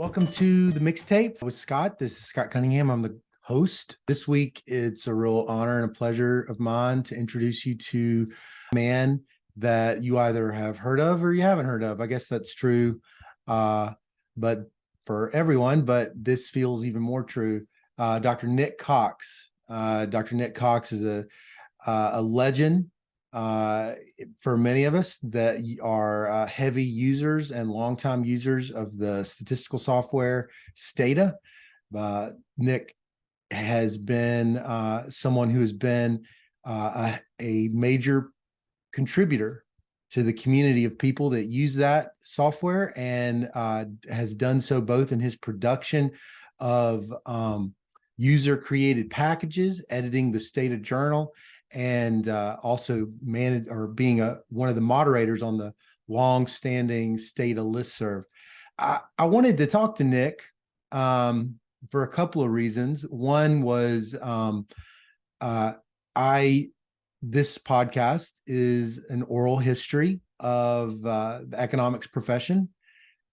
Welcome to the Mixtape with Scott. This is Scott Cunningham. I'm the host. This week, it's a real honor and a pleasure of mine to introduce you to a man that you either have heard of or you haven't heard of. I guess that's true, but for everyone, but this feels even more true. Dr. Nick Cox. Dr. Nick Cox is a legend for many of us that are heavy users and longtime users of the statistical software Stata. Nick has been someone who has been a major contributor to the community of people that use that software, and has done so both in his production of user created packages, editing the Stata journal, and also being one of the moderators on the long-standing Stata listserv. I wanted to talk to Nick for a couple of reasons. One was this podcast is an oral history of the economics profession,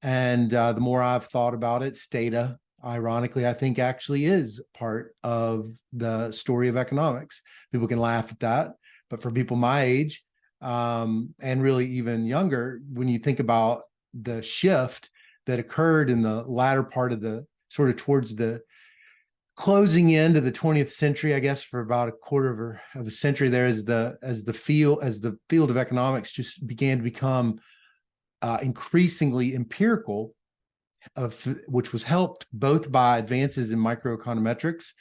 and the more I've thought about it, Stata, ironically, I think actually is part of the story of economics. People can laugh at that, but for people my age, and really even younger, when you think about the shift that occurred in the latter part of the sort of towards the closing end of the 20th century, I guess, for about a quarter of a century there, as the field of economics just began to become increasingly empirical, which was helped both by advances in microeconometrics,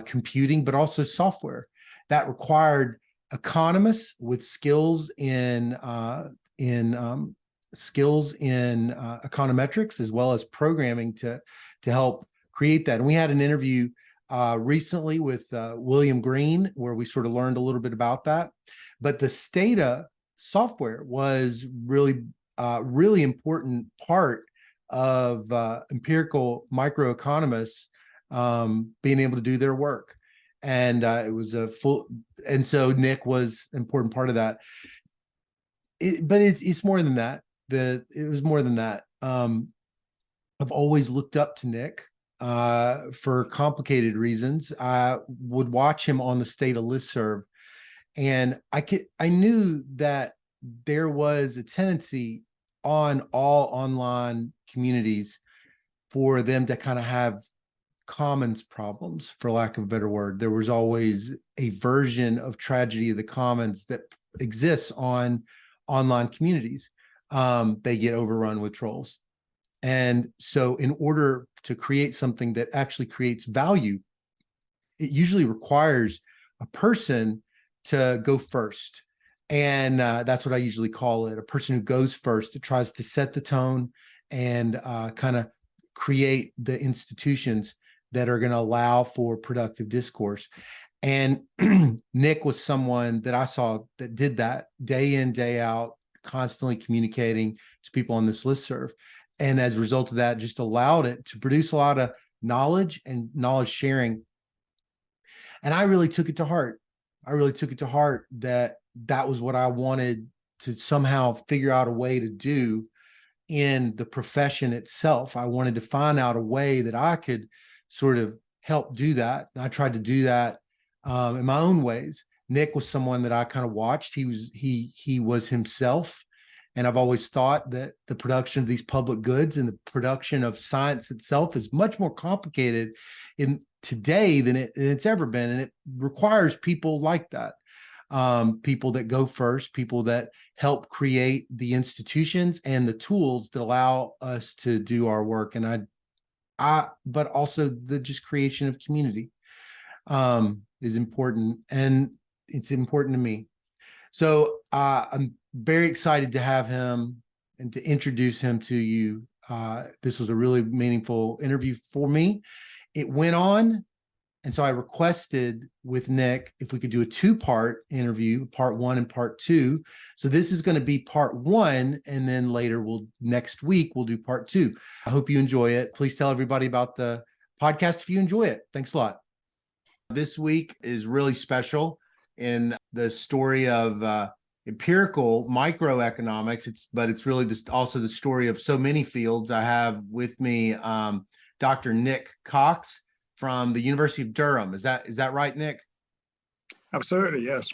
computing, but also software that required economists with skills in econometrics as well as programming to help create that. And we had an interview recently with William Greene where we sort of learned a little bit about that. But the Stata software was really important part of empirical microeconomists being able to do their work. And it was and so Nick was an important part of that. But it's more than that. It was more than that. I've always looked up to Nick for complicated reasons. I would watch him on the Stata listserv, and I knew that there was a tendency on all online communities for them to kind of have commons problems, for lack of a better word. There was always a version of tragedy of the commons that exists on online communities. They get overrun with trolls. And so in order to create something that actually creates value, it usually requires a person to go first. And that's what I usually call it, a person who goes first, that tries to set the tone and kind of create the institutions that are going to allow for productive discourse. And Nick was someone that I saw that did that day in, day out, constantly communicating to people on this listserv. And as a result of that, just allowed it to produce a lot of knowledge and knowledge sharing. And I really took it to heart. That was what I wanted to somehow figure out a way to do in the profession itself. I wanted to find out a way that I could sort of help do that. And I tried to do that in my own ways. Nick was someone that I kind of watched. He was himself. And I've always thought that the production of these public goods and the production of science itself is much more complicated in today than it's ever been. And it requires people like that. People that go first, people that help create the institutions and the tools that allow us to do our work. And but also the just creation of community is important, and it's important to me. So I'm very excited to have him and to introduce him to you. This was a really meaningful interview for me. It went on. And so I requested with Nick if we could do a two-part interview, part one and part two. So this is going to be part one, and then later next week we'll do part two. I hope you enjoy it. Please tell everybody about the podcast if you enjoy it. Thanks a lot. This week is really special in the story of empirical microeconomics. But it's really just also the story of so many fields. I have with me Dr. Nick Cox from the University of Durham. Is that right, Nick? Absolutely, yes.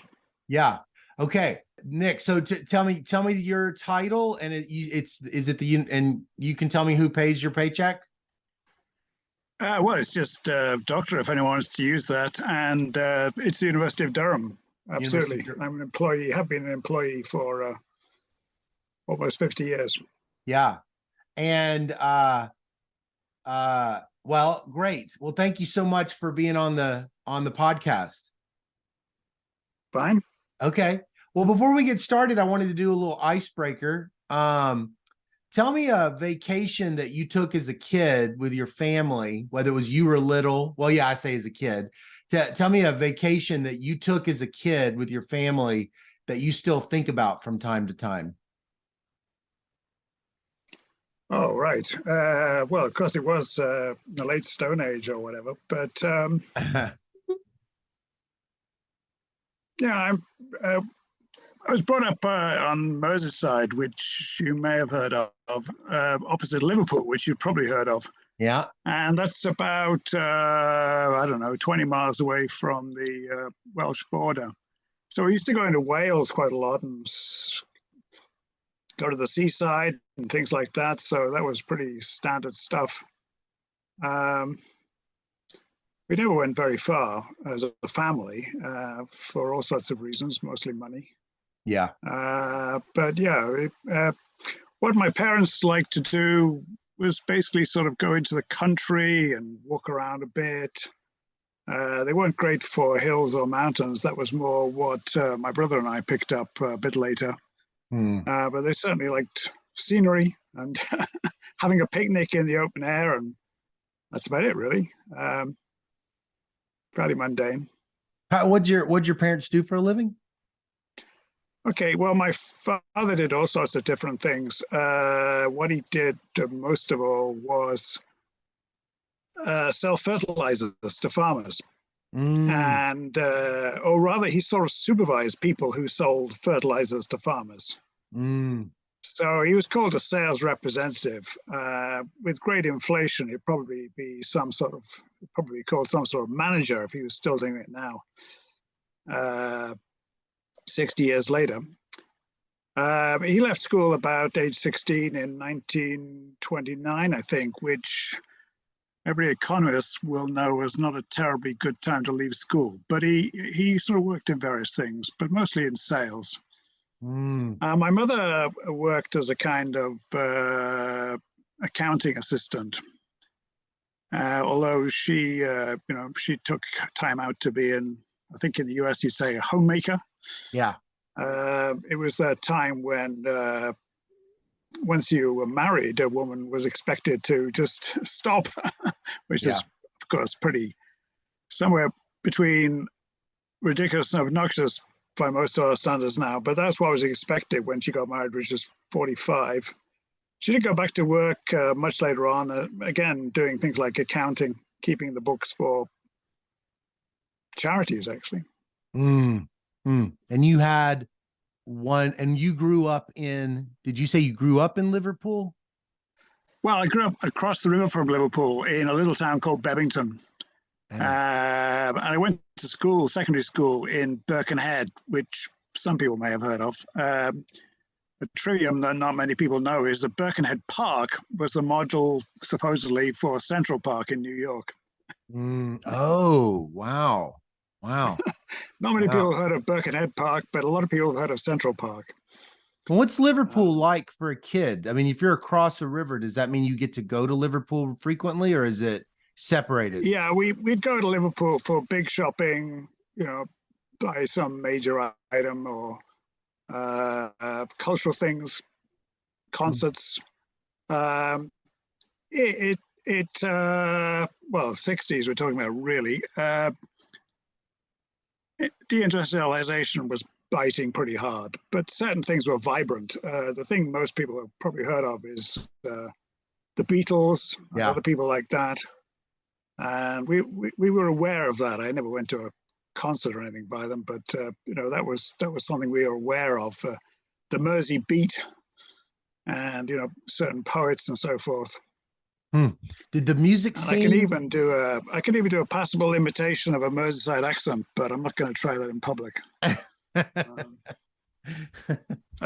Yeah. Okay, Nick. So tell me your title, and and you can tell me who pays your paycheck. Well, it's just doctor, if anyone wants to use that, and it's the University of Durham. Absolutely, I'm an employee. Have been an employee for almost 50 years. Yeah, and well, great. Well, thank you so much for being on the podcast. Fine. Okay. Well, before we get started, I wanted to do a little icebreaker. Tell me a vacation that you took as a kid with your family, whether it was you were little. Well, yeah, I say as a kid. Tell me a vacation that you took as a kid with your family that you still think about from time to time. Oh, right. Well, of course, it was the late Stone Age or whatever. But yeah, I was brought up on Merseyside, which you may have heard of, opposite Liverpool, which you've probably heard of. Yeah. And that's about, I don't know, 20 miles away from the Welsh border. So we used to go into Wales quite a lot and go to the seaside and things like that. So that was pretty standard stuff. We never went very far as a family for all sorts of reasons, mostly money. Yeah. But yeah, what my parents liked to do was basically sort of go into the country and walk around a bit. They weren't great for hills or mountains. That was more what my brother and I picked up a bit later. But they certainly liked scenery and having a picnic in the open air, and that's about it, really. Fairly mundane. What'd your parents do for a living? Okay, well, my father did all sorts of different things. What he did most of all was sell fertilizers to farmers. And, or rather, he sort of supervised people who sold fertilizers to farmers. So he was called a sales representative. With great inflation, it'd probably be probably called some sort of manager if he was still doing it now. 60 years later. He left school about age 16 in 1929, I think, which every economist will know is not a terribly good time to leave school. But he sort of worked in various things, but mostly in sales. My mother worked as a kind of accounting assistant, although she took time out to be I think in the US you'd say a homemaker. Yeah. It was that time when once you were married, a woman was expected to just stop, which is, of course, pretty somewhere between ridiculous and obnoxious by most of our standards now. But that's what was expected when she got married, which is 45. She did go back to work much later on, again, doing things like accounting, keeping the books for charities, actually. And you had one, and you grew up did you say you grew up in Liverpool? Well, I grew up across the river from Liverpool in a little town called Bebington. And I went to secondary school in Birkenhead, which some people may have heard of. A trivium that not many people know is that Birkenhead Park was the model, supposedly, for Central Park in New York. Oh, wow. Wow. Not many people have heard of Birkenhead Park, but a lot of people have heard of Central Park. Well, what's Liverpool like for a kid? I mean, if you're across a river, does that mean you get to go to Liverpool frequently, or is it separated? Yeah, we'd go to Liverpool for big shopping, buy some major item or cultural things, concerts. Well, 60s we're talking about, really. Deindustrialization was biting pretty hard, but certain things were vibrant. The thing most people have probably heard of is the Beatles and other people like that. And we were aware of that. I never went to concert or anything by them, but you know, that was something we were aware of. The Mersey beat, and you know, certain poets and so forth. Did the music And scene? I can even do a passable imitation of a Merseyside accent, but I'm not going to try that in public. I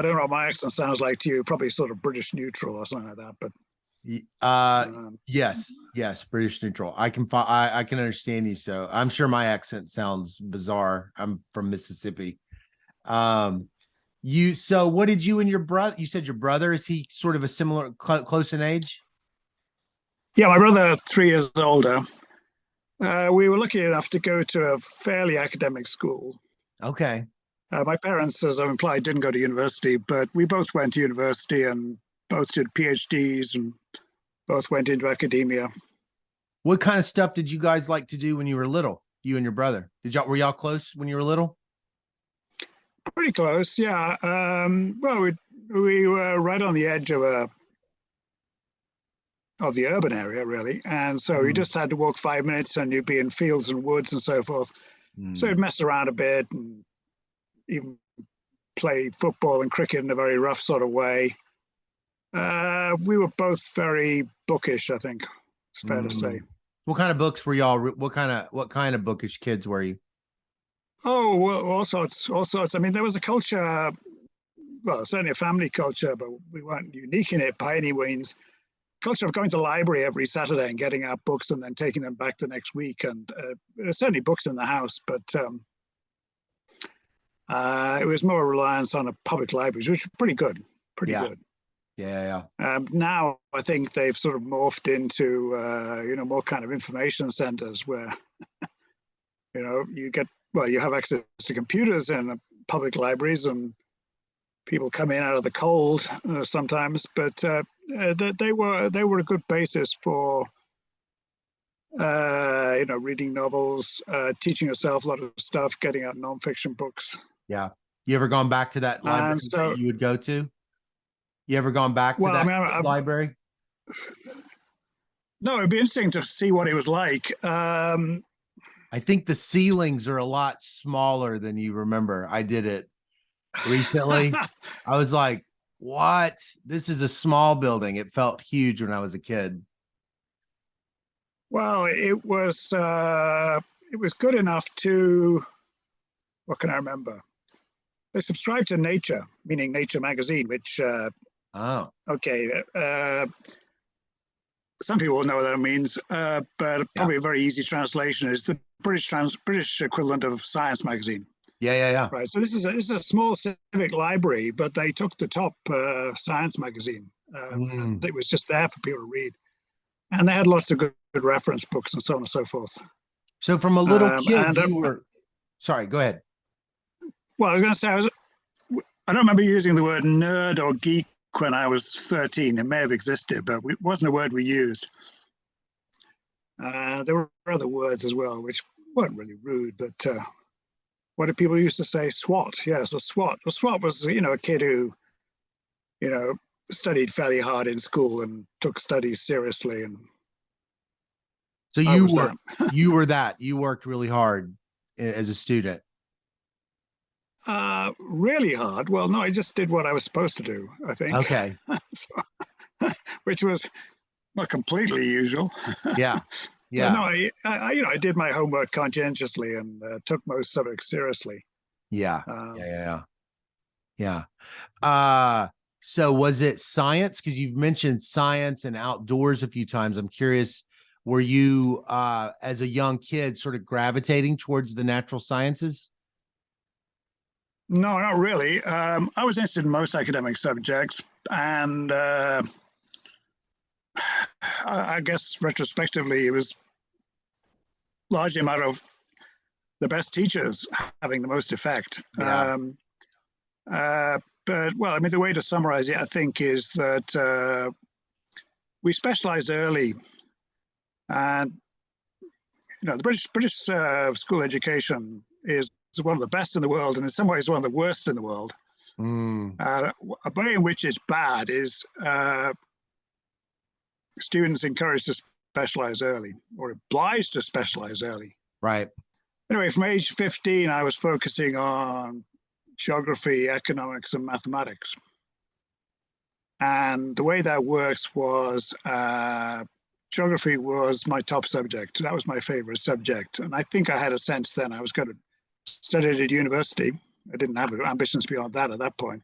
don't know what my accent sounds like to you. Probably sort of British neutral or something like that. But yes, British neutral. I can understand you. So I'm sure my accent sounds bizarre. I'm from Mississippi. So what did you and your brother? You said your brother, is he sort of a similar, close in age? Yeah, my brother, 3 years older. We were lucky enough to go to a fairly academic school. Okay. My parents, as I've implied, didn't go to university, but we both went to university and both did PhDs and both went into academia. What kind of stuff did you guys like to do when you were little? You and your brother? Were y'all close when you were little? Pretty close, yeah. Well, we were right on the edge of the urban area, really, and so you just had to walk 5 minutes, and you'd be in fields and woods and so forth. So you'd mess around a bit, and even play football and cricket in a very rough sort of way. We were both very bookish, I think it's fair to say. What kind of books were y'all? What kind of bookish kids were you? Oh, well, all sorts. I mean, there was a culture, well, certainly a family culture, but we weren't unique in it by any means. Culture of going to the library every Saturday and getting out books and then taking them back the next week. And there's certainly books in the house, but it was more reliance on a public libraries, which were pretty good. Good. Yeah. Now I think they've sort of morphed into more kind of information centers where you have access to computers in public libraries, and people come in out of the cold sometimes, but they were a good basis for reading novels, teaching yourself a lot of stuff, getting out nonfiction books. Yeah. You ever gone back to that library that you would go to? You ever gone back to that library? No, it'd be interesting to see what it was like. I think the ceilings are a lot smaller than you remember. I did it recently. I was like, what? This is a small building. It felt huge when I was a kid. Well, it was good enough to, what can I remember? They subscribed to Nature, meaning Nature magazine, which some people will know what that means, but probably a very easy translation is the British equivalent of Science magazine. Yeah. Right. So this is a small civic library, but they took the top Science magazine. And it was just there for people to read, and they had lots of good reference books and so on and so forth. So from a little kid, you were. Sorry, go ahead. Well, I was going to say I don't remember using the word nerd or geek when I was 13. It may have existed, but it wasn't a word we used. There were other words as well, which weren't really rude, but what did people used to say? SWAT. Yes, a SWAT. A SWAT was, a kid who, studied fairly hard in school and took studies seriously. And so you worked really hard as a student. Really hard. Well, no, I just did what I was supposed to do, I think. Okay. Which was not completely usual. Yeah. No, I did my homework conscientiously and took most subjects seriously. Yeah. So was it science? Because you've mentioned science and outdoors a few times. I'm curious, were you, as a young kid, sort of gravitating towards the natural sciences? No, not really. I was interested in most academic subjects, and I guess retrospectively, it was largely a matter of the best teachers having the most effect. Yeah. But the way to summarize it, I think, is that we specialized early, and the British school education is one of the best in the world, and in some ways one of the worst in the world. A way in which it's bad is students encouraged to specialize early or obliged to specialize early. Right. Anyway, from age 15, I was focusing on geography, economics, and mathematics. And the way that works was geography was my top subject. That was my favorite subject. And I think I had a sense then I was going to study it at university. I didn't have ambitions beyond that at that point.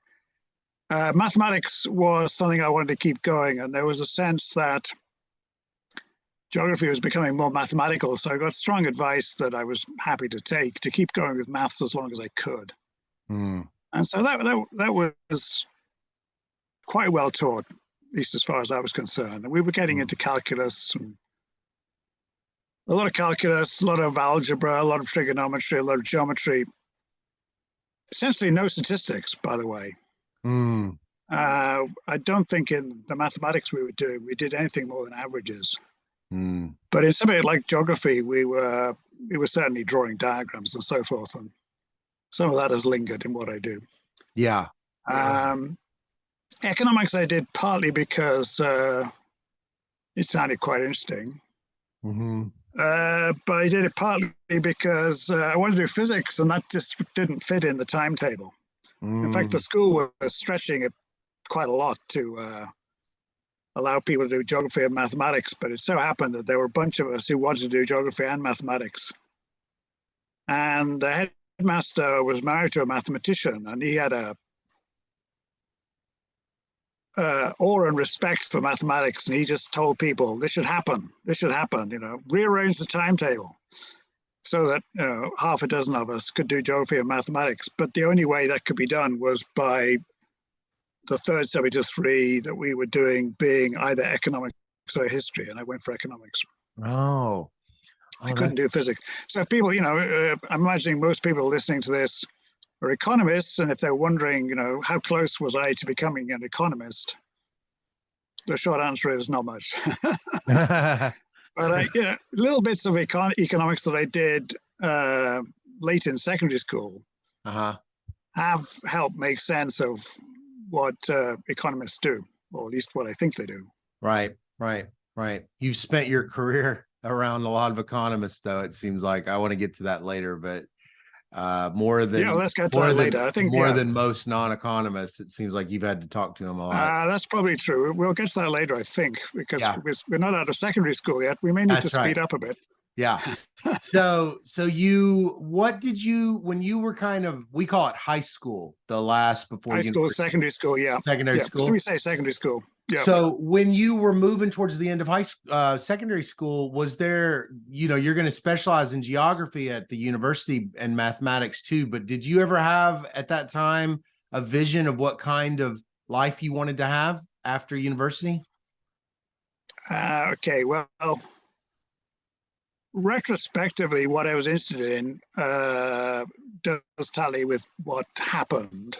Mathematics was something I wanted to keep going. And there was a sense that geography was becoming more mathematical. So I got strong advice that I was happy to take to keep going with maths as long as I could. Mm. And so that was quite well taught, at least as far as I was concerned. And we were getting into calculus, and a lot of calculus, a lot of algebra, a lot of trigonometry, a lot of geometry. Essentially no statistics, by the way. Mm. I don't think in the mathematics we were doing, we did anything more than averages. Mm. But in something like geography, we were certainly drawing diagrams and so forth. And some of that has lingered in what I do. Yeah. Economics I did partly because it sounded quite interesting. Mm-hmm. But I did it partly because I wanted to do physics, and that just didn't fit in the timetable. Mm. In fact, the school was stretching it quite a lot to allow people to do geography and mathematics, but it so happened that there were a bunch of us who wanted to do geography and mathematics. And the headmaster was married to a mathematician, and he had a awe and respect for mathematics, and he just told people this should happen, rearrange the timetable so that half a dozen of us could do geography and mathematics. But the only way that could be done was by the third subject of three that we were doing being either economics or history, and I went for economics. Oh, I couldn't do physics. So if people, I'm imagining most people listening to this are economists, and if they're wondering, how close was I to becoming an economist, the short answer is not much. But little bits of economics that I did late in secondary school have helped make sense of what economists do, or at least what I think they do. Right. You've spent your career around a lot of economists, though. It seems like I want to get to that later, but more than let's get to that later. I think more than most non-economists, it seems like you've had to talk to them a lot. That's probably true. We'll get to that later, I think, because we're not out of secondary school yet. We may need to speed up a bit. Yeah. So what did you, when you were kind of, we call it high school, the last before high school, secondary school, secondary school. So we say secondary school. Yeah. So when you were moving towards the end of secondary school, was there, you're going to specialize in geography at the university and mathematics too, but did you ever have at that time a vision of what kind of life you wanted to have after university? Okay, well, retrospectively, what I was interested in does tally with what happened.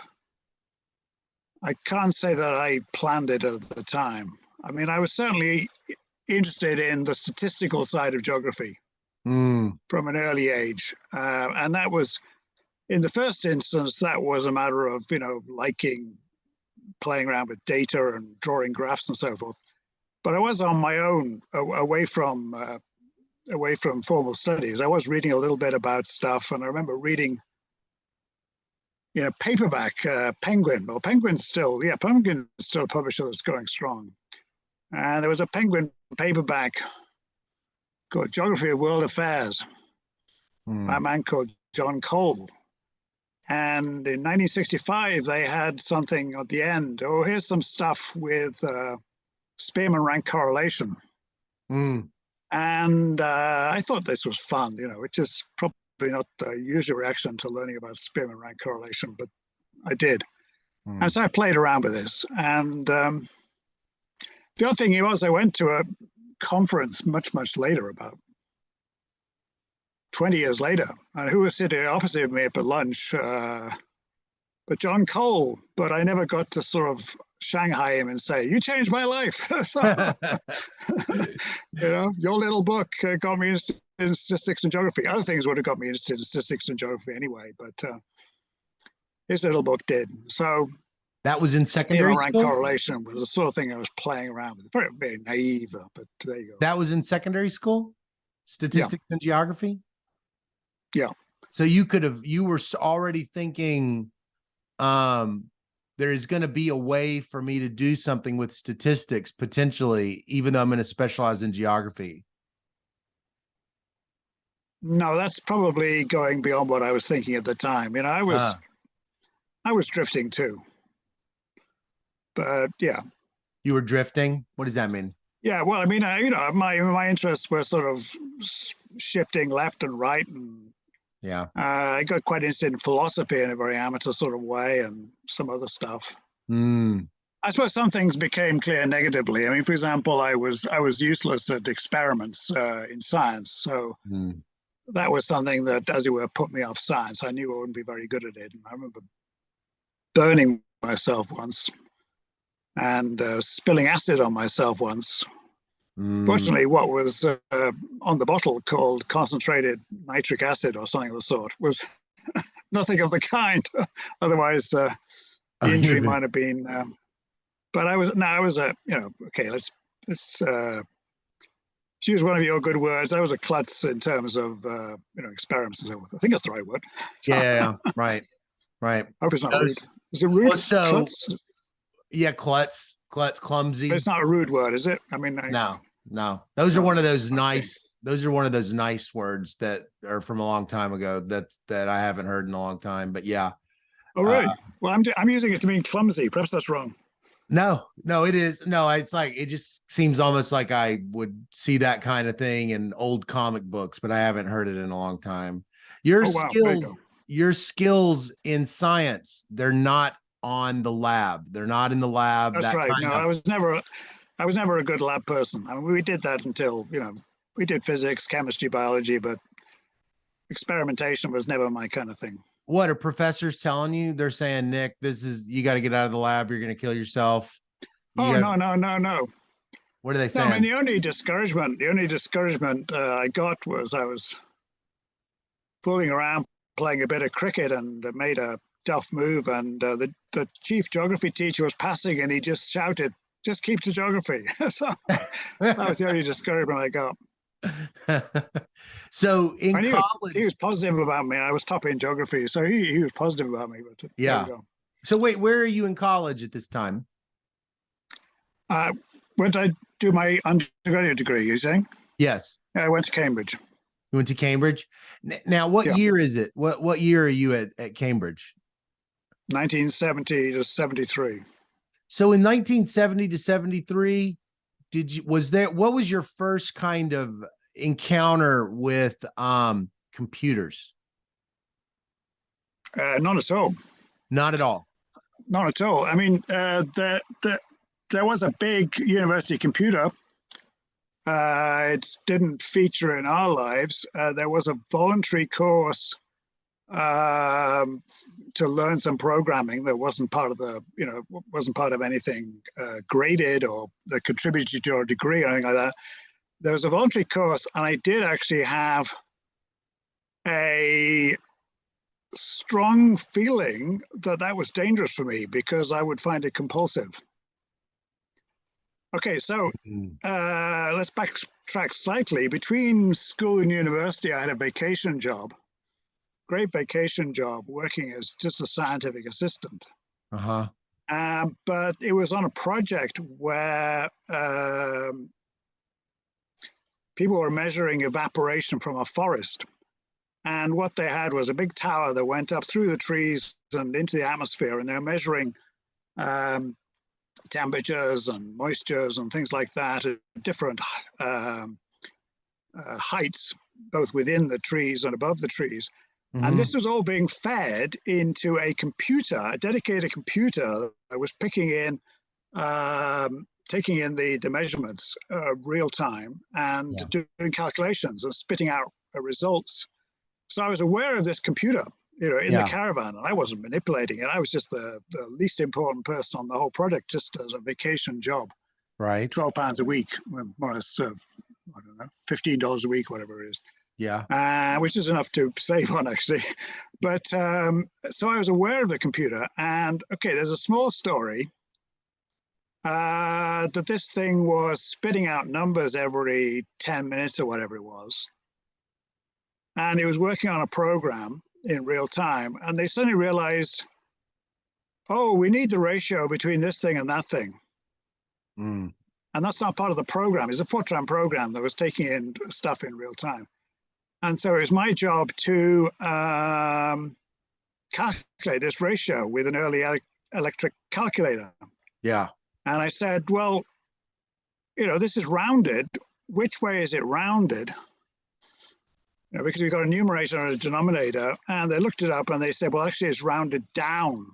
I can't say that I planned it at the time. I mean, I was certainly interested in the statistical side of geography from an early age. And that was, in the first instance, that was a matter of, liking playing around with data and drawing graphs and so forth. But I was on my own, away from formal studies. I was reading a little bit about stuff, and I remember reading paperback Penguin. Well, Penguin's still a publisher that's going strong. And there was a Penguin paperback called Geography of World Affairs by a man called John Cole. And in 1965, they had something at the end. Oh, here's some stuff with Spearman rank correlation. And I thought this was fun, which is probably not the usual reaction to learning about Spearman rank correlation, but I did. And so I played around with this. And the other thing was I went to a conference much, much later, about 20 years later, and who was sitting opposite me at lunch? But John Cole. But I never got to sort of Shanghai him and say, "You changed my life." So, your little book got me interested in statistics and geography. Other things would have got me interested in statistics and geography anyway, but his little book did. So that was in secondary rank school? Correlation was the sort of thing I was playing around with. Very, very naive, but there you go. That was in secondary school? Statistics and geography? Yeah. So you were already thinking, there is going to be a way for me to do something with statistics potentially, even though I'm going to specialize in geography. No, that's probably going beyond what I was thinking at the time. You know, I was drifting too. But yeah. You were drifting? What does that mean? Yeah, well, I mean, you know, my interests were sort of shifting left and right, and Yeah. I got quite interested in philosophy in a very amateur sort of way, and some other stuff. Mm. I suppose some things became clear negatively. I mean, for example, I was useless at experiments in science, so that was something that, as it were, put me off science. I knew I wouldn't be very good at it. And I remember burning myself once and spilling acid on myself once. Fortunately, what was on the bottle called concentrated nitric acid or something of the sort was nothing of the kind. Otherwise, the injury might have been. But I was a, you know, okay, let's use one of your good words. I was a klutz in terms of you know, experiments and so forth. I think that's the right word. Yeah, right. I hope it's not rude. Is it rude? Well, so, klutz? Yeah, klutz, clumsy. But it's not a rude word, is it? I mean, no. Those are one of those nice. Those are one of those nice words that are from a long time ago. That I haven't heard in a long time. But yeah. Oh, really? Well, I'm using it to mean clumsy. Perhaps that's wrong. No, it is. No, it's like, it just seems almost like I would see that kind of thing in old comic books, but I haven't heard it in a long time. Your skills in science, they're not on the lab. They're not in the lab. That's right. No, I was never a good lab person. I mean, we did that until, you know, we did physics, chemistry, biology, but experimentation was never my kind of thing. What are professors telling you? They're saying, Nick, you got to get out of the lab. You're going to kill yourself. No. What are they saying? No, I mean, the only discouragement I got was I was fooling around playing a bit of cricket and made a tough move, and the chief geography teacher was passing, and he just shouted, "Just keep to geography." So that was the only discouragement I got. So in college, he was positive about me. I was top in geography, so he was positive about me. But yeah. There we go. So wait, where are you in college at this time? When did I do my undergraduate degree? You saying? Yes. I went to Cambridge. You went to Cambridge. Now, what year is it? What year are you at Cambridge? 1970 to 73. So in 1970 to 73, what was your first kind of encounter with computers? Not at all. Not at all. Not at all. I mean, there was a big university computer. It didn't feature in our lives. There was a voluntary course to learn some programming that wasn't part of wasn't part of anything graded or that contributed to your degree or anything like that. There was a voluntary course, and I did actually have a strong feeling that was dangerous for me because I would find it compulsive. Okay, so let's backtrack slightly. Between school and university, I had a vacation job, great vacation job, working as just a scientific assistant. But it was on a project where people were measuring evaporation from a forest. And what they had was a big tower that went up through the trees and into the atmosphere, and they're measuring temperatures and moistures and things like that at different heights, both within the trees and above the trees. And this was all being fed into a computer, a dedicated computer that was picking in, taking in the measurements real time and doing calculations and spitting out results. So I was aware of this computer, you know, in the caravan, and I wasn't manipulating it. I was just the least important person on the whole project, just as a vacation job. Right. £12 a week, more or less, I don't know, $15 a week, whatever it is. Yeah. Which is enough to save on, actually. But so I was aware of the computer, and okay, there's a small story that this thing was spitting out numbers every 10 minutes or whatever it was. and he was working on a program in real time, and they suddenly realized, oh, we need the ratio between this thing and that thing. Mm. And that's not part of the program. It's a Fortran program that was taking in stuff in real time. And so it was my job to calculate this ratio with an early electric calculator. Yeah. And I said, well, this is rounded. Which way is it rounded? Because we've got a numerator and a denominator. And they looked it up and they said, well, actually, it's rounded down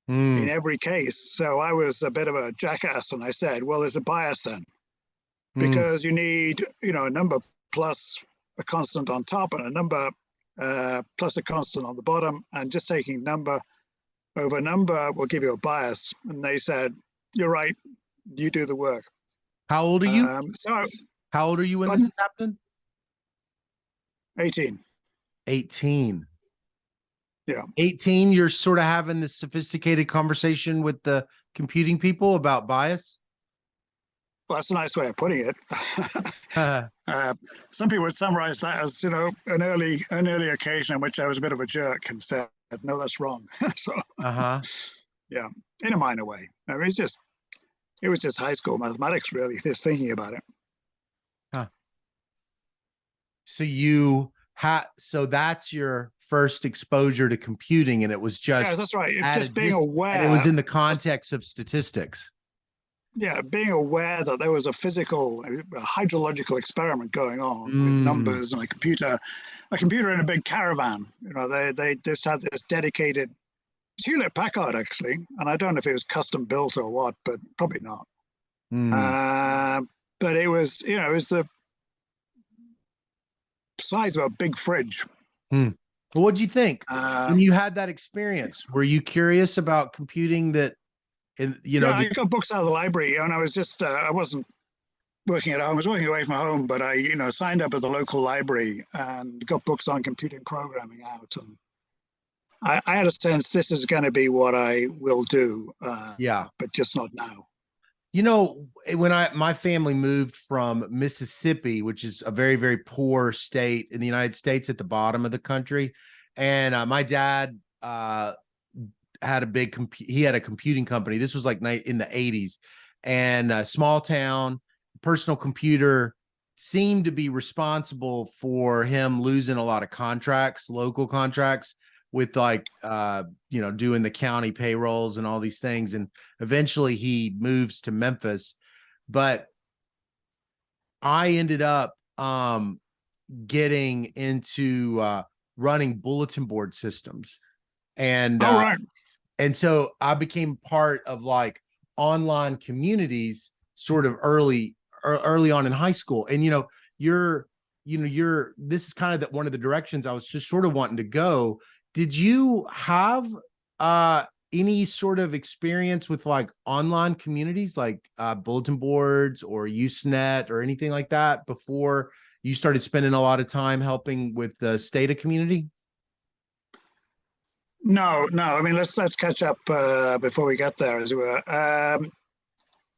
in every case. So I was a bit of a jackass, and I said, well, there's a bias then, because you need, a number plus a constant on top and a number plus a constant on the bottom, and just taking number over number will give you a bias. And they said, you're right, you do the work. How old are you? How old are you when this is happening? 18. 18. Yeah. 18, you're sort of having this sophisticated conversation with the computing people about bias? Well, that's a nice way of putting it. Some people would summarize that as, an early occasion in which I was a bit of a jerk and said, no, that's wrong. So, yeah, in a minor way. I mean, it was just high school mathematics, really, just thinking about it. So that's your first exposure to computing, and it was just, yeah, that's right. Just being aware. And it was in the context of statistics. Yeah, being aware that there was a hydrological experiment going on with numbers, and a computer in a big caravan. They just had this dedicated Hewlett Packard, actually, and I don't know if it was custom built or what, but probably not. But it was, it was the size of a big fridge. Well, what'd you think when you had that experience? Were you curious about computing that? Yeah, I got books out of the library, and I was just I wasn't working at home. I was working away from home, but I signed up at the local library and got books on computing programming out, and I had a sense this is going to be what I will do. But just not now. When my family moved from Mississippi, which is a very, very poor state in the United States at the bottom of the country, and my dad had a computing company. This was like in the 80s, and a small town, personal computer seemed to be responsible for him losing a lot of contracts, local contracts, with doing the county payrolls and all these things. And eventually he moves to Memphis, but I ended up getting into running bulletin board systems. And and so I became part of like online communities sort of early on in high school. And this is kind of one of the directions I was just sort of wanting to go. Did you have any sort of experience with like online communities, like bulletin boards or Usenet or anything like that before you started spending a lot of time helping with the Stata Community? No. I mean, let's catch up before we get there, as it were.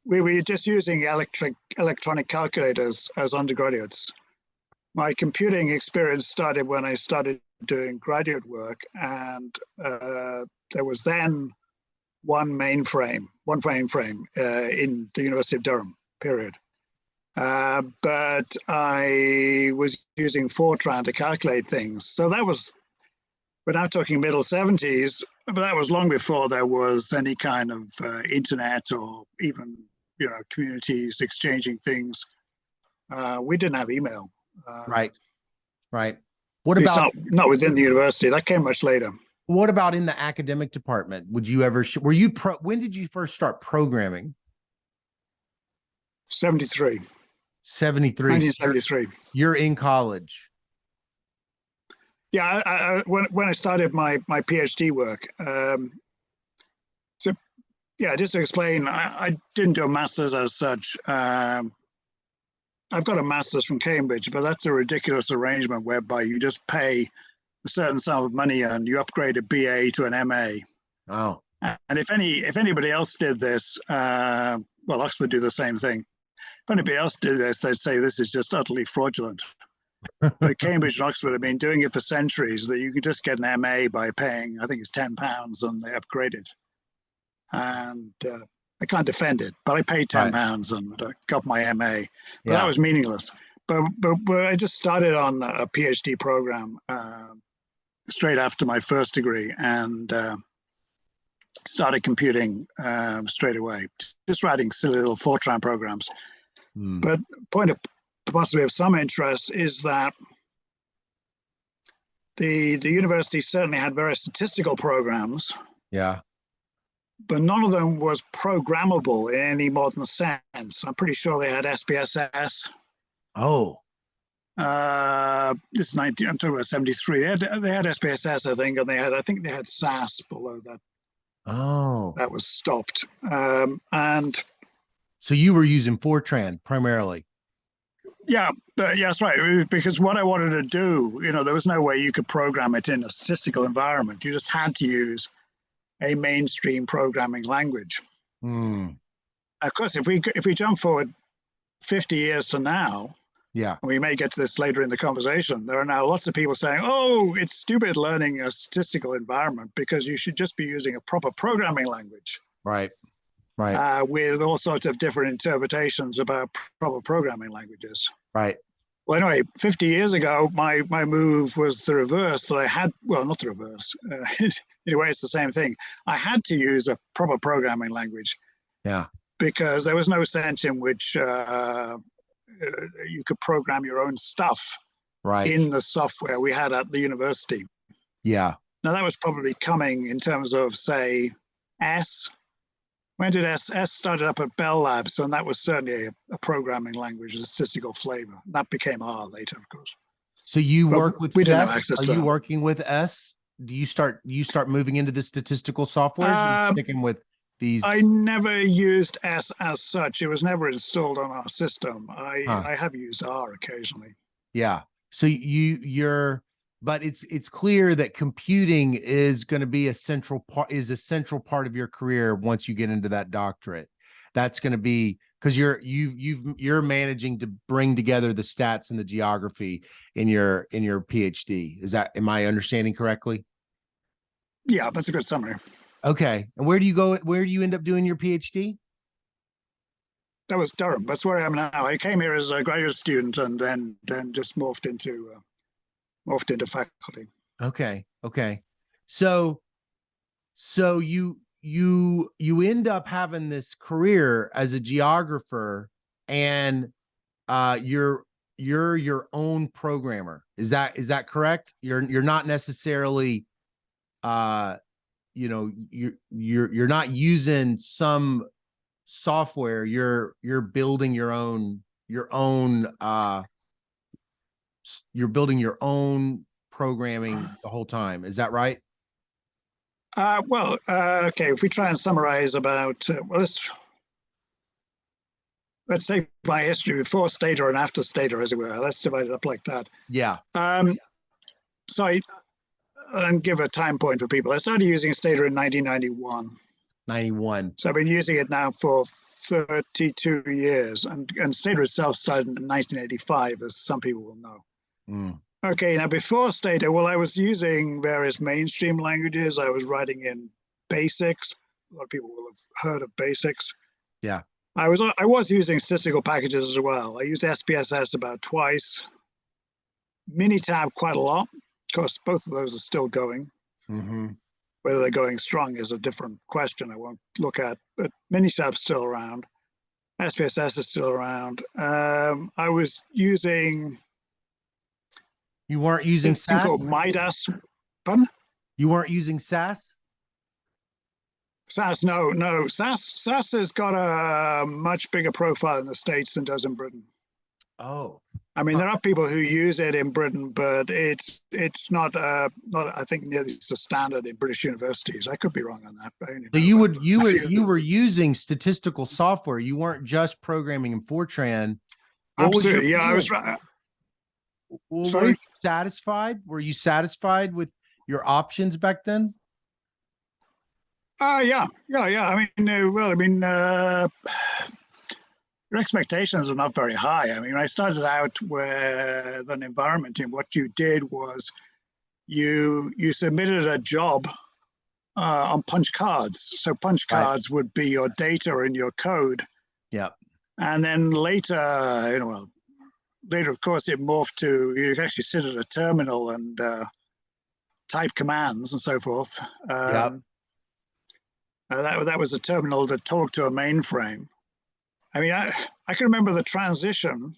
We were just using electronic calculators as undergraduates. My computing experience started when I started doing graduate work, and there was then one mainframe in the University of Durham, period. But I was using Fortran to calculate things. So that was, we're now talking middle 70s, but that was long before there was any kind of internet or even, communities exchanging things. We didn't have email. Right. What about not within the university? That came much later. What about in the academic department? Would you ever? When did you first start programming? 73. 1973. You're in college. Yeah, when I started my PhD work. So yeah, just to explain, I didn't do a master's as such. I've got a master's from Cambridge, but that's a ridiculous arrangement whereby you just pay a certain sum of money and you upgrade a BA to an MA. Oh. And if anybody else did this, well, Oxford do the same thing. If anybody else did this, they'd say this is just utterly fraudulent. But Cambridge and Oxford have been doing it for centuries, that you can just get an MA by paying, I think it's £10, and they upgrade it. And I can't defend it, but I paid £10 and got my MA. But that was meaningless. But I just started on a PhD program straight after my first degree, and started computing straight away, just writing silly little Fortran programs. But point of possibly of some interest is that the university certainly had various statistical programs. Yeah. But none of them was programmable in any modern sense. I'm pretty sure they had SPSS. Oh. This is I'm talking about 73. They had SPSS, I think, and I think they had SAS, although that was stopped. And so you were using Fortran primarily. Yeah, that's right. Because what I wanted to do, there was no way you could program it in a statistical environment. You just had to use a mainstream programming language. Of course, if we jump forward 50 years to now, and we may get to this later in the conversation, there are now lots of people saying, "Oh, it's stupid learning a statistical environment because you should just be using a proper programming language." Right. With all sorts of different interpretations about proper programming languages. Right. Well, anyway, 50 years ago, my move was the reverse. That I had, well, not the reverse. Anyway, it's the same thing. I had to use a proper programming language. Yeah. Because there was no sense in which you could program your own stuff in the software we had at the university. Yeah. Now, that was probably coming in terms of, say, S. When did S started up at Bell Labs? And that was certainly a programming language, a statistical flavor. That became R later, of course. So you work with we didn't have access to. Are you working with S? Do you start moving into the statistical software? Sticking with these? I never used S as such. It was never installed on our system. I have used R occasionally. Yeah. So but it's clear that computing is going to be a central part of your career once you get into that doctorate. That's going to be because you're managing to bring together the stats and the geography in your PhD. Am I understanding correctly? Yeah, that's a good summary. Okay. And where do you end up doing your PhD? That was Durham. That's where I am now. I came here as a graduate student and then just morphed into faculty. Okay. So you end up having this career as a geographer, and you're your own programmer. Is that correct? You're not necessarily you're not using some software. You're building your own you're building your own programming the whole time. Is that right? Okay. If we try and summarize about, let's say my history before Stata and after Stata, as it were. Let's divide it up like that. Yeah. So and give a time point for people. I started using Stata in 1991. 91. So I've been using it now for 32 years, and Stata itself started in 1985, as some people will know. Okay, now before Stata, I was using various mainstream languages. I was writing in Basics. A lot of people will have heard of Basics. Yeah. I was using statistical packages as well. I used SPSS about twice. Minitab quite a lot. Of course, both of those are still going. Whether they're going strong is a different question I won't look at, but Minitab's still around. SPSS is still around. I was using... You weren't using SAS? Called Midas. Pardon? You weren't using SAS? SAS, no. SAS has got a much bigger profile in the States than does in Britain. Oh. I mean, there are people who use it in Britain, but it's not I think nearly the standard in British universities. I could be wrong on that. So you were using statistical software. You weren't just programming in Fortran. Absolutely, yeah. I was right. Were you satisfied? Were you satisfied with your options back then? Yeah. I mean, your expectations are not very high. I mean, I started out with an environment, and what you did was you submitted a job on punch cards. So punch cards would be your data and your code. Yeah. And then later, later, of course, it morphed to you could actually sit at a terminal and type commands and so forth. That was a terminal that talked to a mainframe. I mean, I can remember the transition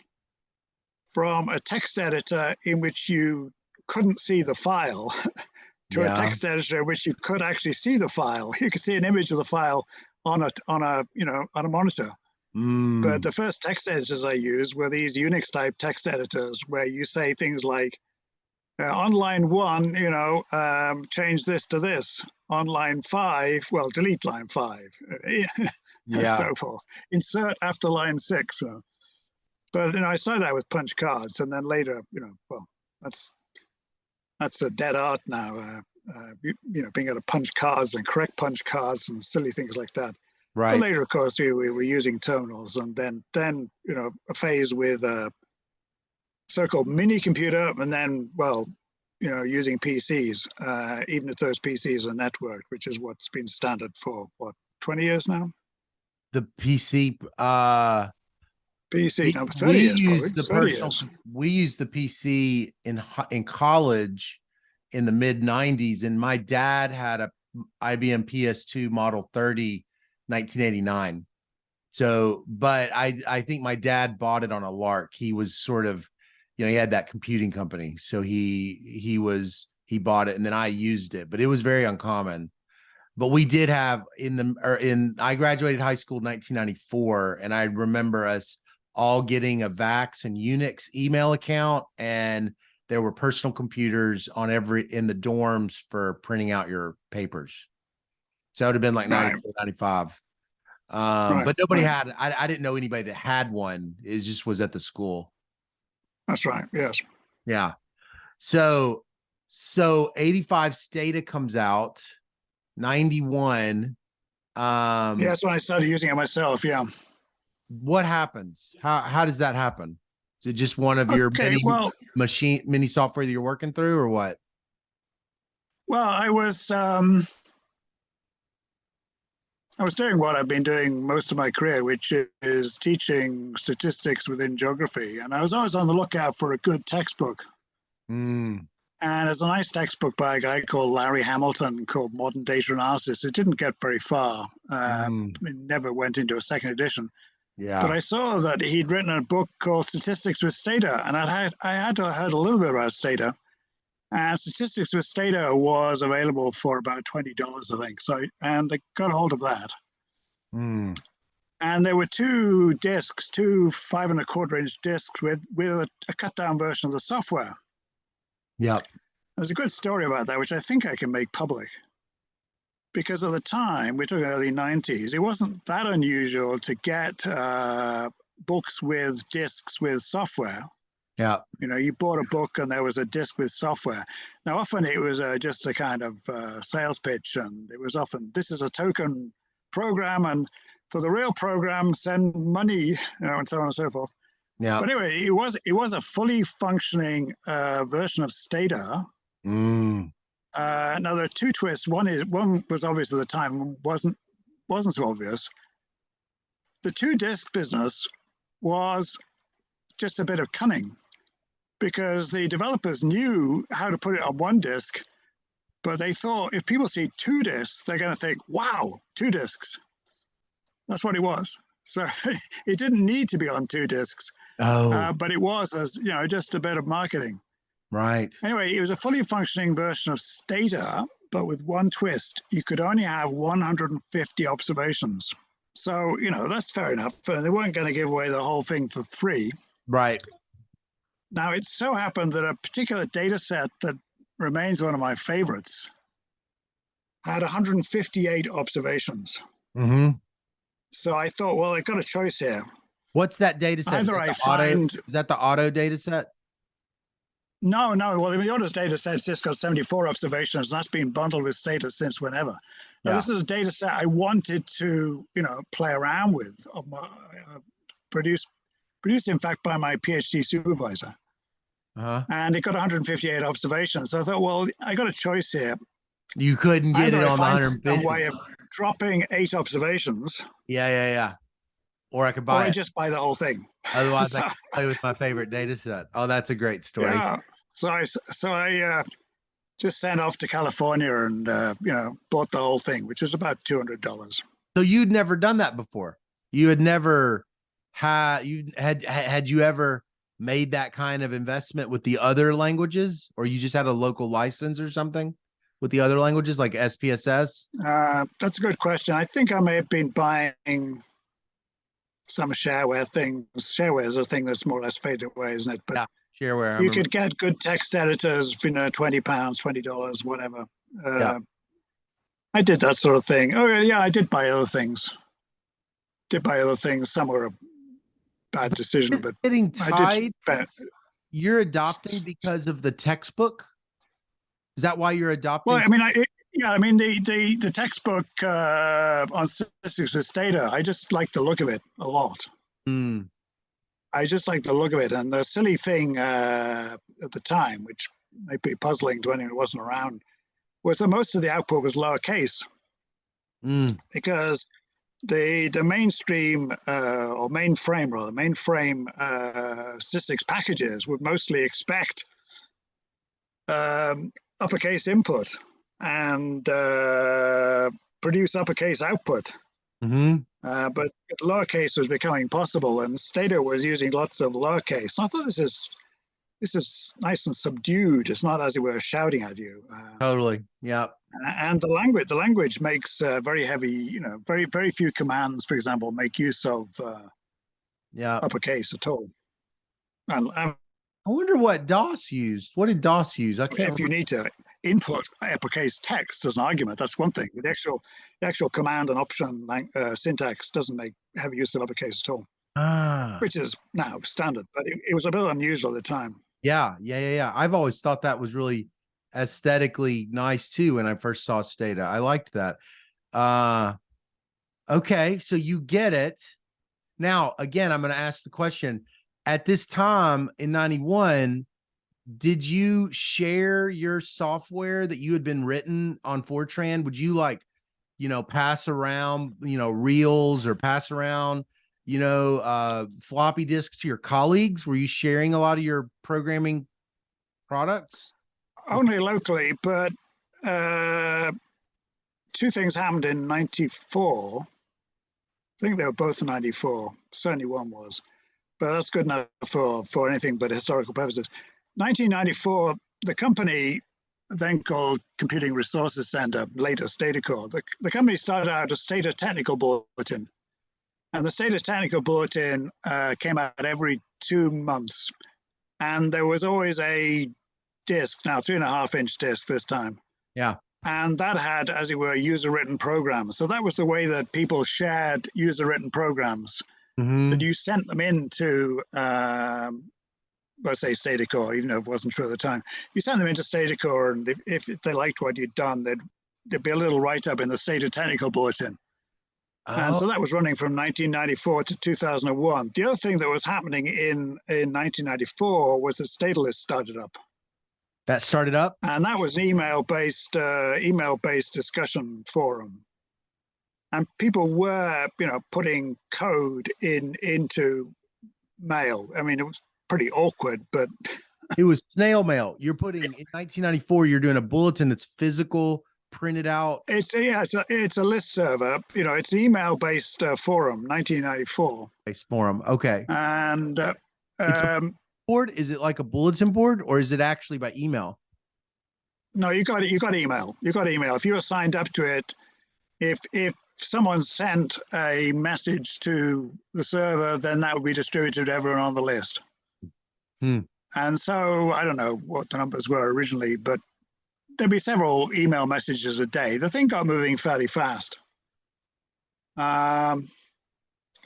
from a text editor in which you couldn't see the file to a text editor in which you could actually see the file. You could see an image of the file on a monitor. But the first text editors I used were these Unix type text editors where you say things like, on line 1, change this to this. On line 5, well, delete line 5. And so forth. Insert after line 6. But I started out with punch cards, and then later, well, that's a dead art now. Being able to punch cards and correct punch cards and silly things like that. Right. But later, of course, we were using terminals, and then a phase with a so-called mini computer, and then using PCs, even if those PCs are networked, which is what's been standard for 20 years now. The PC. PC. No, 30 years probably. 30 years. We used the PC in college in the mid 90s, and my dad had a IBM PS2 Model 30, 1989. So, but I think my dad bought it on a lark. He was sort of, he had that computing company, so he bought it, and then I used it, but it was very uncommon. But we did have I graduated high school in 1994, and I remember us all getting a Vax and Unix email account, and there were personal computers in the dorms for printing out your papers. So it would have been like 94, 95. But nobody had, I didn't know anybody that had one. It just was at the school. That's right. Yes. Yeah. So 85 Stata comes out. 91. That's when I started using it myself. Yeah. What happens? How does that happen? Is it just one of your mini software that you're working through, or what? Well, I was doing what I've been doing most of my career, which is teaching statistics within geography, and I was always on the lookout for a good textbook. And there's a nice textbook by a guy called Larry Hamilton called Modern Data Analysis. It didn't get very far. It never went into a second edition. Yeah. But I saw that he'd written a book called Statistics with Stata, and I had heard a little bit about Stata. And Statistics with Stata was available for about $20, I think. And I got a hold of that. And there were two 5 1/4-inch discs with a cut-down version of the software. Yeah. There's a good story about that, which I think I can make public. Because at the time, we're talking early 90s, it wasn't that unusual to get books with discs with software. Yeah. You bought a book and there was a disc with software. Now, often it was just a kind of sales pitch, and it was often, this is a token program, and for the real program, send money, and so on and so forth. Yeah. But anyway, it was a fully functioning version of Stata. Now there are two twists. One was obvious at the time, wasn't so obvious. The 2-disc business was just a bit of cunning, because the developers knew how to put it on 1 disc, but they thought if people see 2 discs, they're going to think, "Wow, 2 discs." That's what it was. So it didn't need to be on 2 discs. But it was, as just a bit of marketing. Right. Anyway, it was a fully functioning version of Stata, but with one twist. You could only have 150 observations. So, that's fair enough. They weren't going to give away the whole thing for free. Right. Now, it so happened that a particular data set that remains one of my favorites had 158 observations. So I thought, well, I've got a choice here. What's that data set? Either is that the auto data set? No. Well, the auto data set's just got 74 observations, and that's been bundled with Stata since whenever. Now, this is a data set I wanted to, play around with, produced in fact by my PhD supervisor. Uh-huh. And it got 158 observations. So I thought, well, I got a choice here. You couldn't get Either it I on the find some 150. way of dropping 8 observations, Yeah. Or I could or buy I it. just buy the whole thing. Otherwise, I So, could play with my favorite data set. Oh, that's a great story. yeah. So I just sent off to California and bought the whole thing, which was about $200. So you'd never done that before. You had never had you ever made that kind of investment with the other languages, or you just had a local license or something with the other languages like SPSS? That's a good question. I think I may have been buying some shareware things. Shareware is a thing that's more or less faded away, isn't it? But Yeah, shareware. you could get good text editors, £20, $20, whatever. Yeah. I did that sort of thing. Oh yeah, I did buy other things. Some were a bad decision, but Getting I did. You're adopting because of the textbook. Is that why you're adopting? Well, I mean, the textbook on statistics with Stata, I just like the look of it a lot. Mm. I just like the look of it. And the silly thing at the time, which might be puzzling to anyone who wasn't around, was that most of the output was lowercase. Because the mainstream or mainframe statistics packages would mostly expect uppercase input and produce uppercase output. But lowercase was becoming possible, and Stata was using lots of lowercase. I thought this is nice and subdued. It's not as it were shouting at you. Totally. Yeah. And the language makes very heavy. Very few commands, for example, make use of uppercase at all. And I wonder what DOS used. What did DOS use? I can't. If you need to input uppercase text as an argument, that's one thing. The actual command and option syntax doesn't make heavy use of uppercase at all, which is now standard. But it was a bit unusual at the time. Yeah. I've always thought that was really aesthetically nice too when I first saw Stata. I liked that. Okay, so you get it. Now, again, I'm going to ask the question. At this time in 91, did you share your software that you had been written on Fortran? Would you pass around, reels or pass around, floppy disks to your colleagues? Were you sharing a lot of your programming products? Only locally, but two things happened in 94. I think they were both in 94. Certainly one was. But that's good enough for anything but historical purposes. 1994, the company then called Computing Resources Center, later StataCore, the company started out a Stata Technical Bulletin. And the Stata Technical Bulletin came out every 2 months. And there was always a disk, now 3.5-inch disk this time. Yeah. And that had, as it were, user-written programs. So that was the way that people shared user-written programs. That you sent them into, let's say StataCore, even though it wasn't true at the time. You sent them into StataCore, and if they liked what you'd done, there'd be a little write-up in the Stata Technical Bulletin. And so that was running from 1994 to 2001. The other thing that was happening in 1994 was that Statalist started up. That started up? And that was an email-based discussion forum. And people were, putting code into mail. I mean, it was pretty awkward, but it was snail mail. You're putting in 1994. You're doing a bulletin that's physical, printed out. It's a list server. It's an email-based forum. 1994 based forum. Okay. And it's a board. Is it like a bulletin board, or is it actually by email? No, you got email. You got email. If you were signed up to it, if someone sent a message to the server, then that would be distributed to everyone on the list. And so I don't know what the numbers were originally, but there'd be several email messages a day. The thing got moving fairly fast. It's a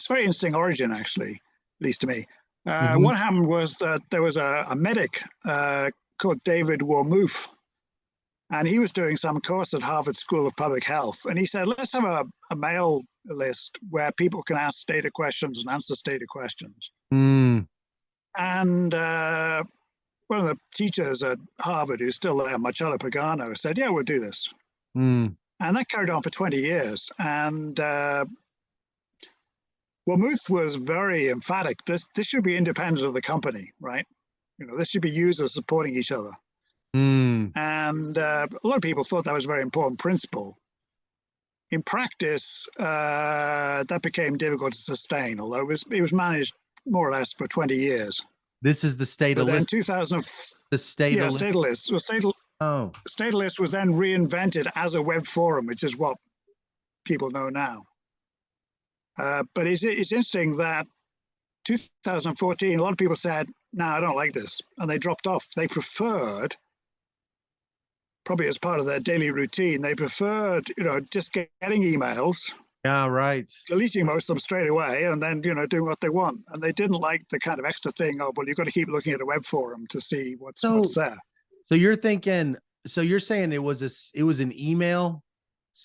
very interesting origin, actually, at least to me. What happened was that there was a medic called David Wormuth, And he was doing some course at Harvard School of Public Health. And he said, let's have a mail list where people can ask Stata questions and answer Stata questions. Mm. And one of the teachers at Harvard, who's still there, Marcello Pagano, said, yeah, we'll do this. Mm. And that carried on for 20 years. And Wilmuth was very emphatic. This should be independent of the company, right? This should be users supporting each other. Mm. And a lot of people thought that was a very important principle. In practice, that became difficult to sustain, although it was managed more or less for 20 years. This is the Stata But then list. 2000, The Stata list. Stata list. Well, Stata list was then reinvented as a web forum, which is what people know now. But it's interesting that 2014, a lot of people said, no, I don't like this. And they dropped off. They preferred, probably as part of their daily routine, they preferred, just getting emails. Yeah, right. Deleting most of them straight away and then, doing what they want. And they didn't like the kind of extra thing of, well, you've got to keep looking at a web forum to see what's there. So you're thinking, so you're saying it was an email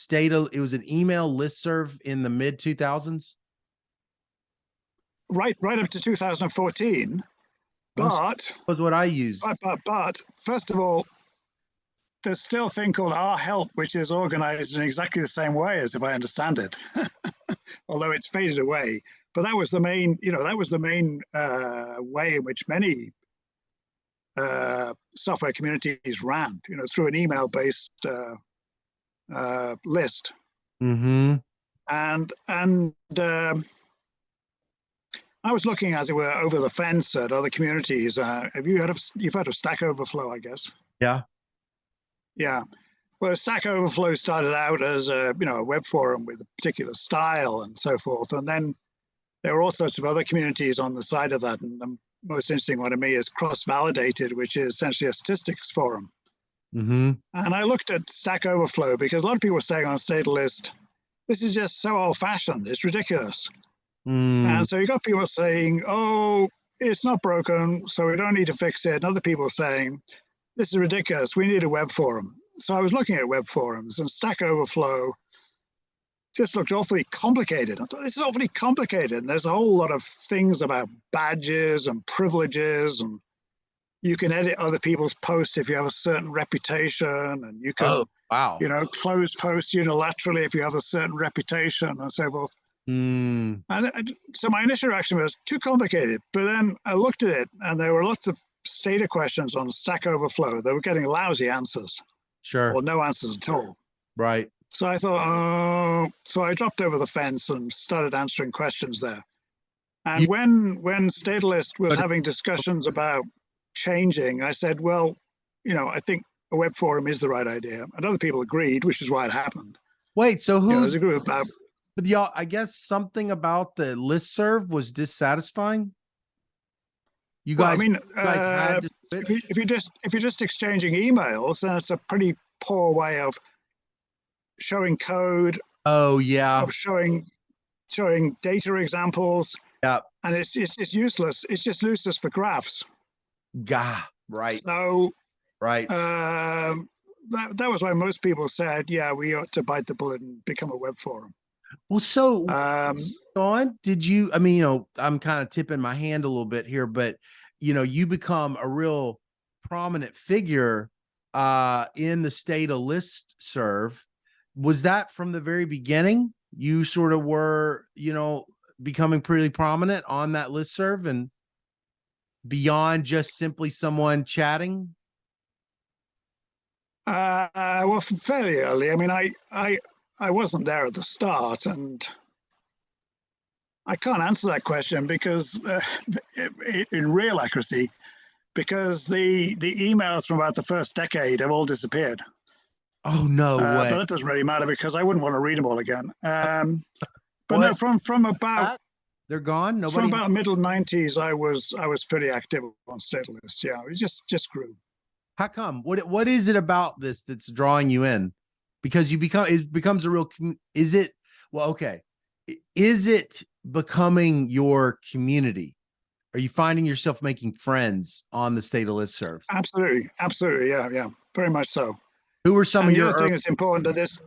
it was an email listserv in the mid 2000s? Right up to 2014. But was what I used. But first of all, there's still a thing called Our Help, which is organized in exactly the same way as if I understand it, although it's faded away. But that was the main, way in which many software communities ran, through an email-based list. Mm-hmm. And I was looking, as it were, over the fence at other communities. You've heard of Stack Overflow, I guess? Yeah. Yeah. Well, Stack Overflow started out as a web forum with a particular style and so forth. And then there were all sorts of other communities on the side of that. And the most interesting one to me is Cross-Validated, which is essentially a statistics forum. Mm-hmm. And I looked at Stack Overflow because a lot of people were saying on Stata List, this is just so old-fashioned, it's ridiculous. And so you got people saying, oh, it's not broken, so we don't need to fix it. And other people saying, this is ridiculous, we need a web forum. So I was looking at web forums, and Stack Overflow just looked awfully complicated. I thought, this is awfully complicated. And there's a whole lot of things about badges and privileges, and you can edit other people's posts if you have a certain reputation, and you can, close posts unilaterally if you have a certain reputation, and so forth. And so my initial reaction was too complicated. But then I looked at it, and there were lots of Stata questions on Stack Overflow. They were getting lousy answers. Sure. Or no answers at all. Right. So I thought, so I dropped over the fence and started answering questions there. And when Stata List was having discussions about changing, I said, well, I think a web forum is the right idea. And other people agreed, which is why it happened. Wait, so who's a group about? But y'all, I guess something about the listserv was dissatisfying. You guys, had to switch? if you're just exchanging emails, then it's a pretty poor way of showing code. Oh yeah. Of showing data examples. Yeah. And it's useless. It's just useless for graphs. Right. So right. That was why most people said, yeah, we ought to bite the bullet and become a web forum. Well, so Sean, did you, I'm kind of tipping my hand a little bit here, but you become a real prominent figure in the Stata listserv. Was that from the very beginning? You sort of were, becoming pretty prominent on that listserv and beyond just simply someone chatting? Well, fairly early. I mean, I wasn't there at the start, and I can't answer that question because, in real accuracy, because the emails from about the first decade have all disappeared. Oh no way! But that doesn't really matter because I wouldn't want to read them all again. But no, from about they're gone. Nobody. From about the middle '90s, I was pretty active on Stata List. Yeah, it just grew. How come? What is it about this that's drawing you in? Because it becomes a real, is it becoming your community? Are you finding yourself making friends on the Stata listserv? Absolutely. Yeah, very much so. Who were some And of the your other thing that's important to this,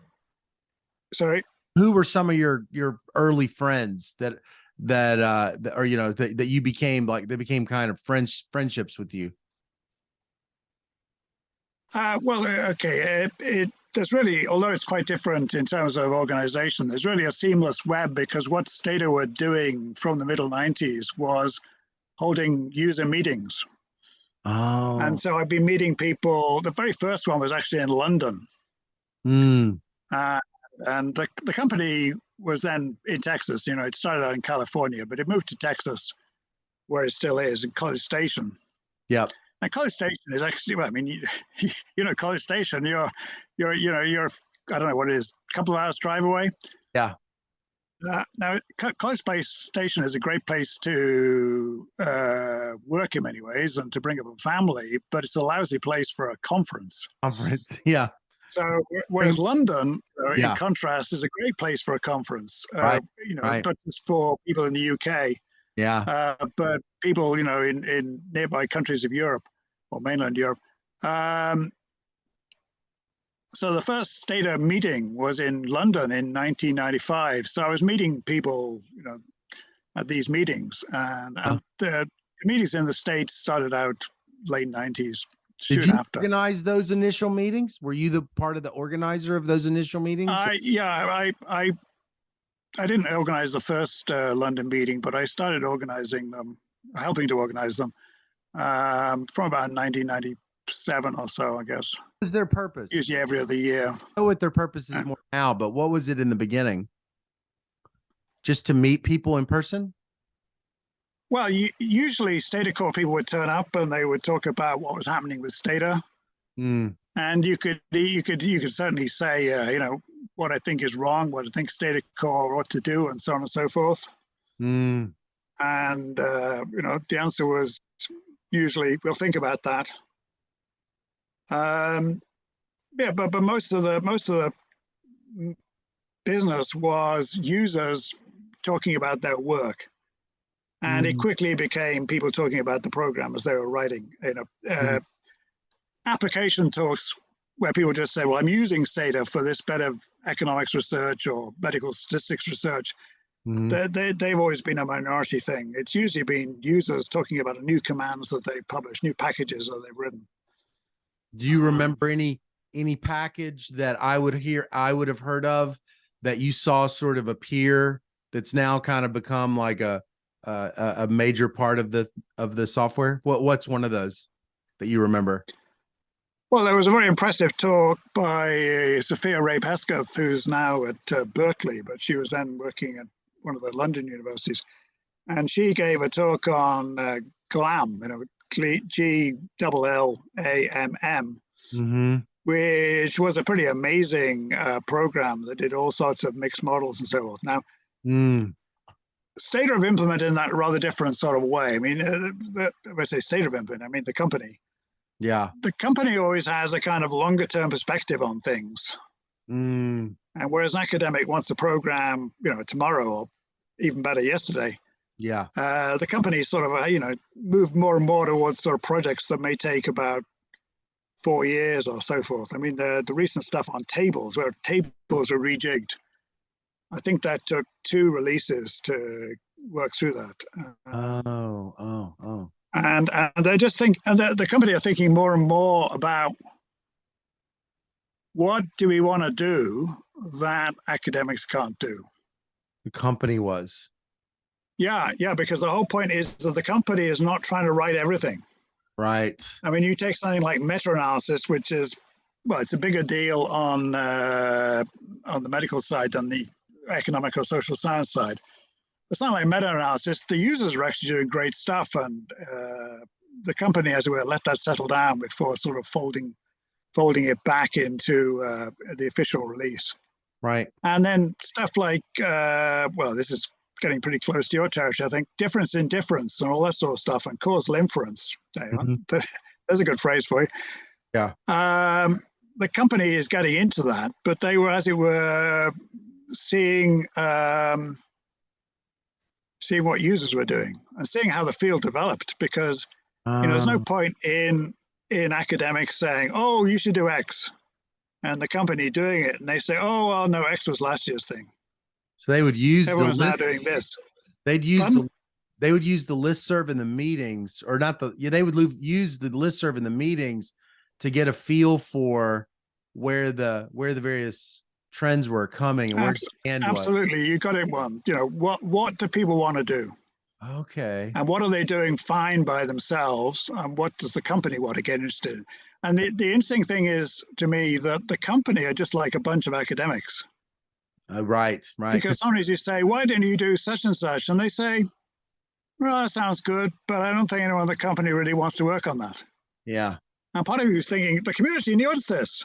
sorry. who were some of your early friends that or you know that you became like they became kind of friendships with you? Okay, there's really, although it's quite different in terms of organization, there's really a seamless web, because what Stata were doing from the middle 90s was holding user meetings. Oh. And so I've been meeting people. The very first one was actually in London. Mm. And the company was then in Texas. You know, it started out in California, but it moved to Texas, where it still is, in College Station. Yep. And College Station is actually, well, I mean, you know, College Station, you're, I don't know what it is, a couple of hours drive away. Yeah. Now, College Station is a great place to work in many ways and to bring up a family, but it's a lousy place for a conference. Conference. Yeah. So, whereas London, in Yeah. contrast, is a great place for a conference. Right. You know, Right. not just for people in the UK, Yeah. but people, you know, in nearby countries of Europe or mainland Europe. So the first Stata meeting was in London in 1995. So I was meeting people, you know, at these meetings, and the meetings in the States started out late 90s, Did soon you after. organize those initial meetings? Were you the part of the organizer of those initial meetings? I didn't organize the first London meeting, but I started organizing them, helping to organize them, from about 1997 or so, I guess. What was their purpose? Usually every other year. I know what their purpose is more now, but what was it in the beginning? Just to meet people in person? Well, usually Stata Core people would turn up and they would talk about what was happening with Stata. Mm. And you could certainly say, you know, what I think is wrong, what I think Stata Core ought to do, and so on and so forth. Mm. And you know, the answer was usually, we'll think about that. Yeah, but most of the business was users talking about their work, and it quickly became people talking about the program as they were writing. You know, application talks where people just say, "Well, I'm using Stata for this bit of economics research or medical statistics research." They've always been a minority thing. It's usually been users talking about new commands that they've published, new packages that they've written. Do you remember any package that I would have heard of that you saw sort of appear that's now kind of become like a major part of the software? What's one of those that you remember? Well, there was a very impressive talk by Sophia Ray Pesketh, who's now at Berkeley, but she was then working at one of the London universities. And she gave a talk on GLAM, you know, GLLAMM, which was a pretty amazing program that did all sorts of mixed models and so forth. Now, Stata have implemented in that rather different sort of way. I mean, when I say Stata have implemented, I mean the company. Yeah. The company always has a kind of longer term perspective on things. And whereas an academic wants a program, you know, tomorrow or even better yesterday, yeah, the company sort of, you know, moved more and more towards sort of projects that may take about 4 years or so forth. I mean, the recent stuff on tables, where tables were rejigged, I think that took 2 releases to work through that. And I just think, and the company are thinking more and more about what do we want to do that academics can't do. The company was. Yeah, because the whole point is that the company is not trying to write everything. Right. I mean, you take something like meta-analysis, which is, well, it's a bigger deal on the medical side than the economic or social science side. It's not like meta-analysis. The users are actually doing great stuff, and the company, as it were, let that settle down before sort of folding it back into the official release. Right. And then stuff like, well, this is getting pretty close to your territory, I think, difference in difference and all that sort of stuff, and causal inference. There's a good phrase for you. Yeah. The company is getting into that, but they were, as it were, seeing what users were doing and seeing how the field developed, because you know, there's no point in academics saying, "Oh, you should do X." and the company doing it, and they say, "Oh, well, no, X was last year's thing. So they would use Everyone's now doing this." they'd use Pardon? they would use the listserv in the meetings, or not the, yeah, they would use the listserv in the meetings to get a feel for where the various trends were coming and where the demand was. Absolutely, you got it one. You know, what do people want to do? Okay. And what are they doing fine by themselves? And what does the company want to get interested in? And the interesting thing is, to me, that the company are just like a bunch of academics. Right. Because sometimes you say, "Why didn't you do such and such?" And they say, "Well, that sounds good, but I don't think anyone in the company really wants to work on that." Yeah. And part of you is thinking, the community needs this.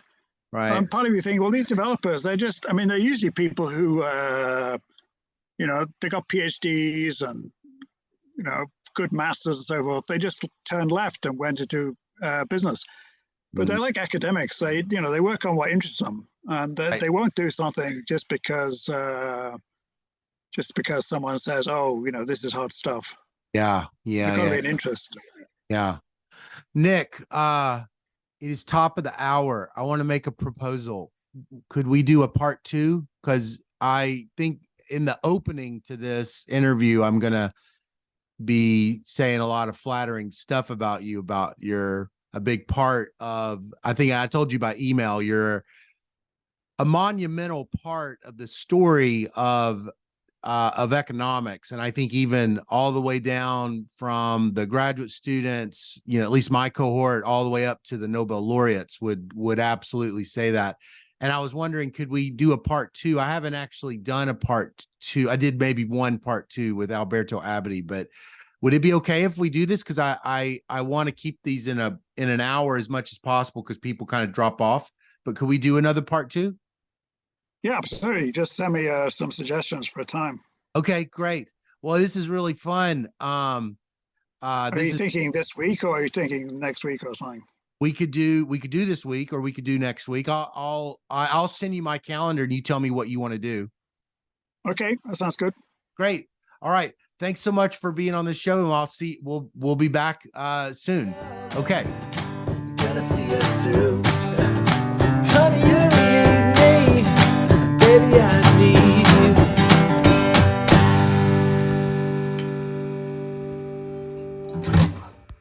Right. And part of you thinking, well, these developers, they're just, I mean, they're usually people who, you know, they got PhDs and, you know, good masters and so forth. They just turned left and went into business. But they're like academics. They, you know, they work on what interests them, and they won't do something just because someone says, "Oh, you know, this is hard stuff." Yeah. It's got to be an interest. Yeah. Nick, it is top of the hour. I want to make a proposal. Could we do a part 2? Because I think in the opening to this interview, I'm going to be saying a lot of flattering stuff about you, about you're a big part of, I think I told you by email, you're a monumental part of the story of economics. And I think even all the way down from the graduate students, you know, at least my cohort, all the way up to the Nobel laureates would absolutely say that. And I was wondering, could we do a part 2? I haven't actually done a part 2. I did maybe one part 2 with Alberto Abadi, but would it be okay if we do this? Because I want to keep these in an hour as much as possible, because people kind of drop off. But could we do another part 2? Yeah, absolutely. Just send me some suggestions for a time. Okay, great. Well, this is really fun. Are you thinking this week, or are you thinking next week or something? We could do this week, or we could do next week. I'll send you my calendar and you tell me what you want to do. Okay, that sounds good. Great. All right. Thanks so much for being on the show. And we'll be back soon. Okay. Gotta see us through.